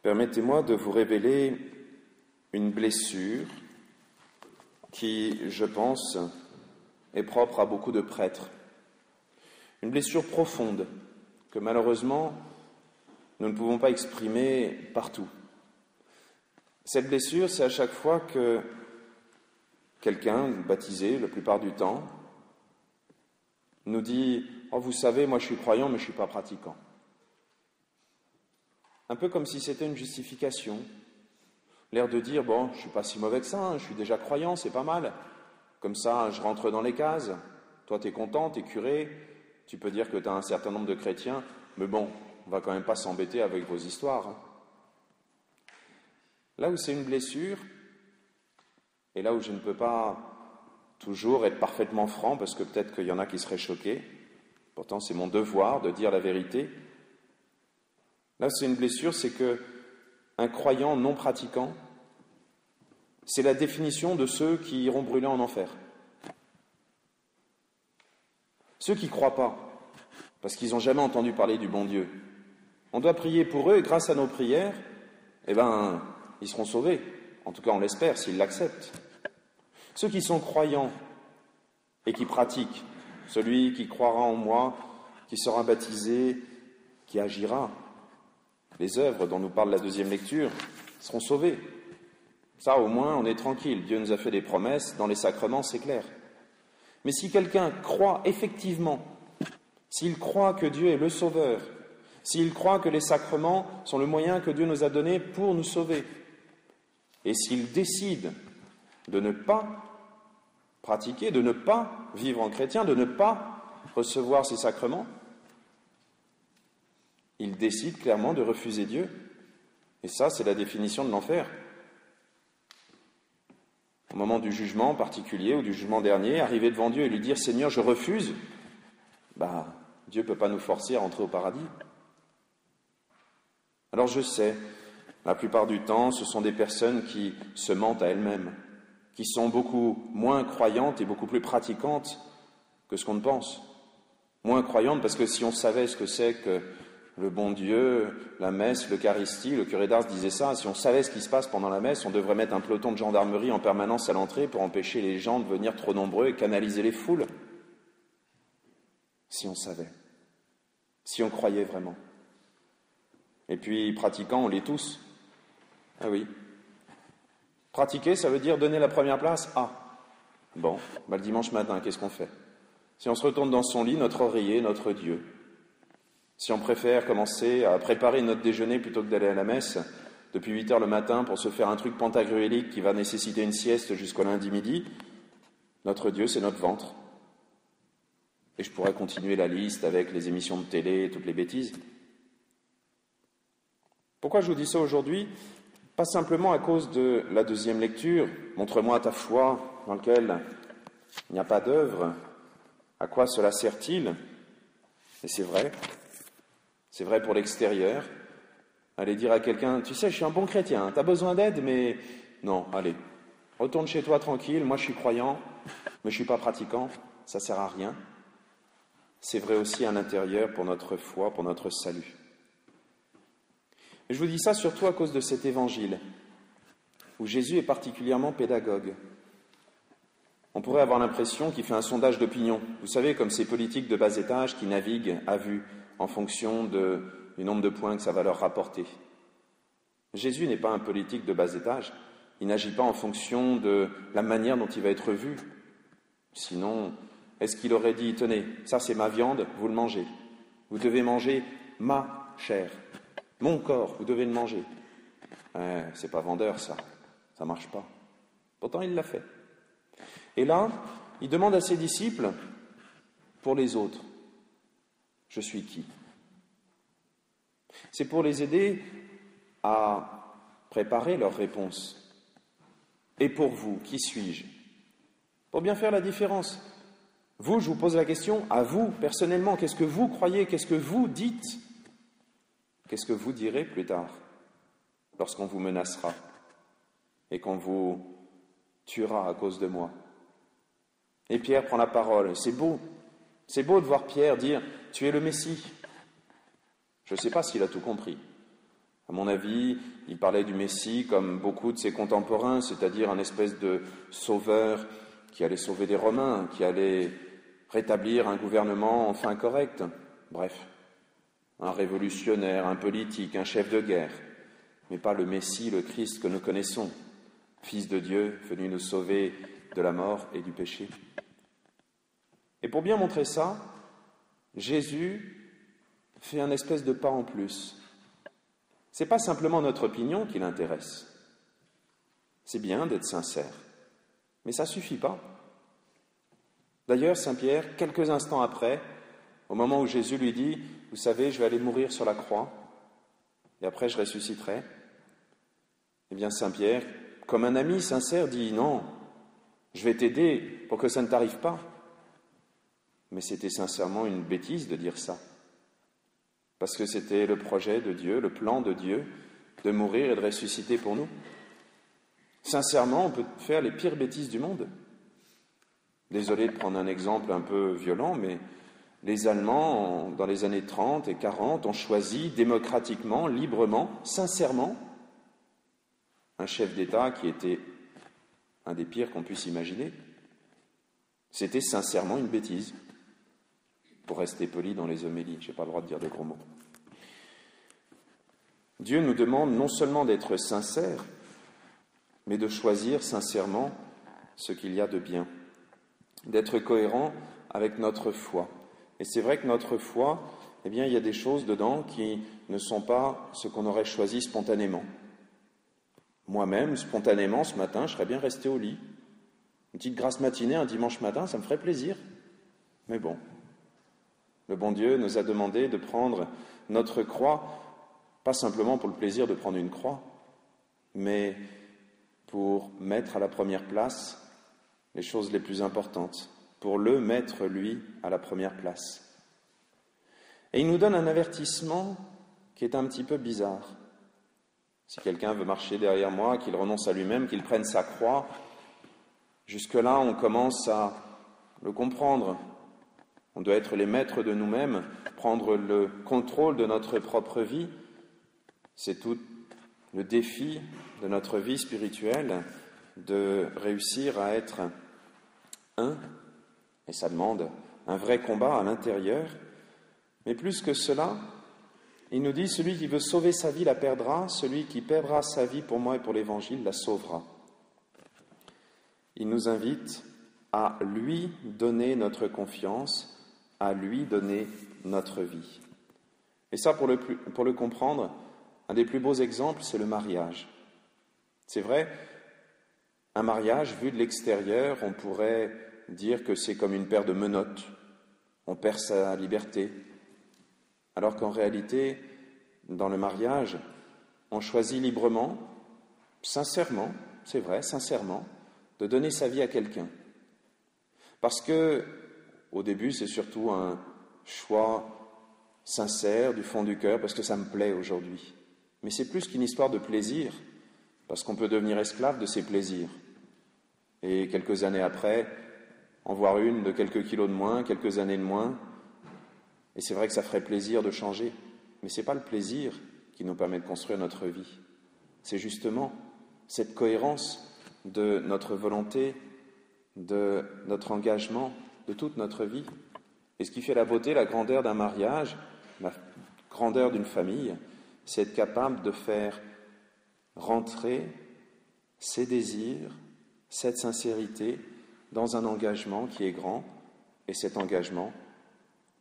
Permettez-moi de vous révéler une blessure qui, je pense, est propre à beaucoup de prêtres. Une blessure profonde que malheureusement nous ne pouvons pas exprimer partout. Cette blessure, c'est à chaque fois que quelqu'un, baptisé la plupart du temps, nous dit « Oh, vous savez, moi je suis croyant, mais je ne suis pas pratiquant ». Un peu comme si c'était une justification, l'air de dire « Bon, je ne suis pas si mauvais que ça, hein, je suis déjà croyant, c'est pas mal. Comme ça, je rentre dans les cases. Toi, tu es content, tu es curé, tu peux dire que tu as un certain nombre de chrétiens, mais bon, on va quand même pas s'embêter avec vos histoires. Hein. » Là où c'est une blessure, et là où je ne peux pas toujours être parfaitement franc, parce que peut-être qu'il y en a qui seraient choqués, pourtant c'est mon devoir de dire la vérité. Là où c'est une blessure, c'est que un croyant non pratiquant, c'est la définition de ceux qui iront brûler en enfer. Ceux qui ne croient pas, parce qu'ils n'ont jamais entendu parler du bon Dieu. On doit prier pour eux, et grâce à nos prières, ils seront sauvés. En tout cas, on l'espère, s'ils l'acceptent. Ceux qui sont croyants et qui pratiquent, celui qui croira en moi, qui sera baptisé, qui agira, les œuvres dont nous parle la deuxième lecture, seront sauvés. Ça, au moins, on est tranquille. Dieu nous a fait des promesses. Dans les sacrements, c'est clair. Mais si quelqu'un croit effectivement, s'il croit que Dieu est le Sauveur, s'il croit que les sacrements sont le moyen que Dieu nous a donné pour nous sauver, et s'il décide de ne pas pratiquer, de ne pas vivre en chrétien, de ne pas recevoir ces sacrements, il décide clairement de refuser Dieu. Et ça, c'est la définition de l'enfer. Au moment du jugement particulier ou du jugement dernier, arriver devant Dieu et lui dire « Seigneur, je refuse », Dieu ne peut pas nous forcer à entrer au paradis. Alors je sais, la plupart du temps, ce sont des personnes qui se mentent à elles-mêmes, qui sont beaucoup moins croyantes et beaucoup plus pratiquantes que ce qu'on ne pense. Moins croyantes parce que si on savait ce que c'est que le bon Dieu, la messe, l'Eucharistie, le curé d'Ars disait ça, si on savait ce qui se passe pendant la messe, on devrait mettre un peloton de gendarmerie en permanence à l'entrée pour empêcher les gens de venir trop nombreux et canaliser les foules. Si on savait, si on croyait vraiment. Et puis, pratiquants, on l'est tous. Ah oui. Pratiquer, ça veut dire donner la première place. Bon, le dimanche matin, qu'est-ce qu'on fait? Si on se retourne dans son lit, notre oreiller, notre Dieu. Si on préfère commencer à préparer notre déjeuner plutôt que d'aller à la messe, depuis 8 heures le matin pour se faire un truc pantagruélique qui va nécessiter une sieste jusqu'au lundi midi, notre Dieu, c'est notre ventre. Et je pourrais continuer la liste avec les émissions de télé et toutes les bêtises. Pourquoi je vous dis ça aujourd'hui? Pas simplement à cause de la deuxième lecture, montre-moi ta foi dans laquelle il n'y a pas d'œuvre, à quoi cela sert-il? Et c'est vrai pour l'extérieur. Aller dire à quelqu'un, tu sais, je suis un bon chrétien, t'as besoin d'aide, mais non, allez, retourne chez toi tranquille, moi je suis croyant, mais je suis pas pratiquant, ça sert à rien. C'est vrai aussi à l'intérieur pour notre foi, pour notre salut. Et je vous dis ça surtout à cause de cet évangile, où Jésus est particulièrement pédagogue. On pourrait avoir l'impression qu'il fait un sondage d'opinion. Vous savez, comme ces politiques de bas étage qui naviguent à vue, en fonction du nombre de points que ça va leur rapporter. Jésus n'est pas un politique de bas étage. Il n'agit pas en fonction de la manière dont il va être vu. Sinon, est-ce qu'il aurait dit, tenez, ça c'est ma viande, vous le mangez. Vous devez manger ma chair. Mon corps, vous devez le manger. C'est pas vendeur ça marche pas. Pourtant il l'a fait. Et là, il demande à ses disciples, pour les autres, je suis qui? C'est pour les aider à préparer leur réponse. Et pour vous, qui suis-je? Pour bien faire la différence. Vous, je vous pose la question, à vous, personnellement, qu'est-ce que vous croyez? Qu'est-ce que vous dites? Qu'est-ce que vous direz plus tard, lorsqu'on vous menacera et qu'on vous tuera à cause de moi? Et Pierre prend la parole. C'est beau de voir Pierre dire « Tu es le Messie ». Je ne sais pas s'il a tout compris. À mon avis, il parlait du Messie comme beaucoup de ses contemporains, c'est-à-dire un espèce de sauveur qui allait sauver des Romains, qui allait rétablir un gouvernement enfin correct. Bref, un révolutionnaire, un politique, un chef de guerre, mais pas le Messie, le Christ que nous connaissons, Fils de Dieu, venu nous sauver de la mort et du péché. Et pour bien montrer ça, Jésus fait un espèce de pas en plus. Ce n'est pas simplement notre opinion qui l'intéresse. C'est bien d'être sincère, mais ça ne suffit pas. D'ailleurs, Saint Pierre, quelques instants après, au moment où Jésus lui dit « Vous savez, je vais aller mourir sur la croix, et après je ressusciterai », eh bien Saint Pierre, comme un ami sincère, dit « Non, je vais t'aider pour que ça ne t'arrive pas ». Mais c'était sincèrement une bêtise de dire ça. Parce que c'était le projet de Dieu, le plan de Dieu, de mourir et de ressusciter pour nous. Sincèrement, on peut faire les pires bêtises du monde. Désolé de prendre un exemple un peu violent, mais les Allemands, dans les années 30 et 40, ont choisi démocratiquement, librement, sincèrement, un chef d'État qui était un des pires qu'on puisse imaginer. C'était sincèrement une bêtise. Pour rester poli dans les homélies, je n'ai pas le droit de dire des gros mots. Dieu nous demande non seulement d'être sincères, mais de choisir sincèrement ce qu'il y a de bien, d'être cohérent avec notre foi. Et c'est vrai que notre foi, eh bien, il y a des choses dedans qui ne sont pas ce qu'on aurait choisi spontanément. Moi-même, spontanément, ce matin, je serais bien resté au lit. Une petite grasse matinée, un dimanche matin, ça me ferait plaisir. Mais bon, le bon Dieu nous a demandé de prendre notre croix, pas simplement pour le plaisir de prendre une croix, mais pour mettre à la première place les choses les plus importantes, pour le mettre, lui, à la première place. Et il nous donne un avertissement qui est un petit peu bizarre. Si quelqu'un veut marcher derrière moi, qu'il renonce à lui-même, qu'il prenne sa croix, jusque-là, on commence à le comprendre. On doit être les maîtres de nous-mêmes, prendre le contrôle de notre propre vie. C'est tout le défi de notre vie spirituelle de réussir à être un, et ça demande un vrai combat à l'intérieur. Mais plus que cela, il nous dit « Celui qui veut sauver sa vie la perdra, celui qui perdra sa vie pour moi et pour l'Évangile la sauvera ». Il nous invite à lui donner notre confiance, à lui donner notre vie. Et ça, pour le comprendre, un des plus beaux exemples, c'est le mariage. C'est vrai, un mariage, vu de l'extérieur, on pourrait dire que c'est comme une paire de menottes. On perd sa liberté. Alors qu'en réalité, dans le mariage, on choisit librement, sincèrement, c'est vrai, sincèrement, de donner sa vie à quelqu'un. Parce que, au début, c'est surtout un choix sincère du fond du cœur, parce que ça me plaît aujourd'hui. Mais c'est plus qu'une histoire de plaisir, parce qu'on peut devenir esclave de ses plaisirs. Et quelques années après, en voir une de quelques kilos de moins, quelques années de moins, et c'est vrai que ça ferait plaisir de changer. Mais ce n'est pas le plaisir qui nous permet de construire notre vie. C'est justement cette cohérence de notre volonté, de notre engagement, de toute notre vie. Et ce qui fait la beauté, la grandeur d'un mariage, la grandeur d'une famille, c'est être capable de faire rentrer ses désirs, cette sincérité dans un engagement qui est grand. Et cet engagement,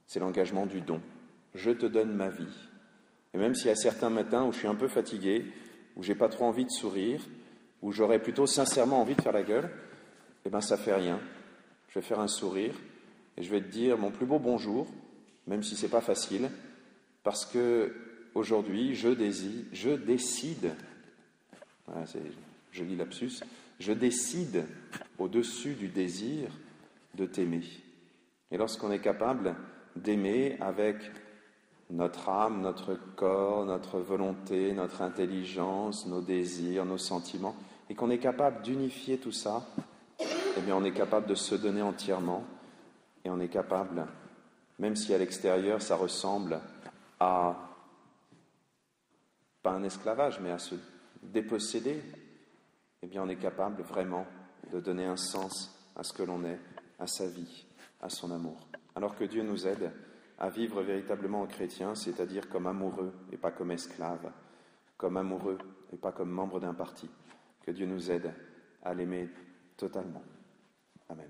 c'est l'engagement du don. Je te donne ma vie. Et même s'il y a certains matins où je suis un peu fatigué, où j'ai pas trop envie de sourire, où j'aurais plutôt sincèrement envie de faire la gueule, eh bien ça fait rien. Je vais faire un sourire et je vais te dire mon plus beau bonjour, même si c'est pas facile, parce que aujourd'hui je décide, voilà, c'est joli lapsus, je décide au-dessus du désir de t'aimer. Et lorsqu'on est capable d'aimer avec notre âme, notre corps, notre volonté, notre intelligence, nos désirs, nos sentiments, et qu'on est capable d'unifier tout ça, eh bien on est capable de se donner entièrement, et on est capable, même si à l'extérieur ça ressemble à pas un esclavage, mais à se déposséder, eh bien on est capable vraiment de donner un sens à ce que l'on est, à sa vie, à son amour. Alors que Dieu nous aide à vivre véritablement en chrétien, c'est-à-dire comme amoureux et pas comme esclaves, comme amoureux et pas comme membre d'un parti. Que Dieu nous aide à l'aimer totalement. Amen.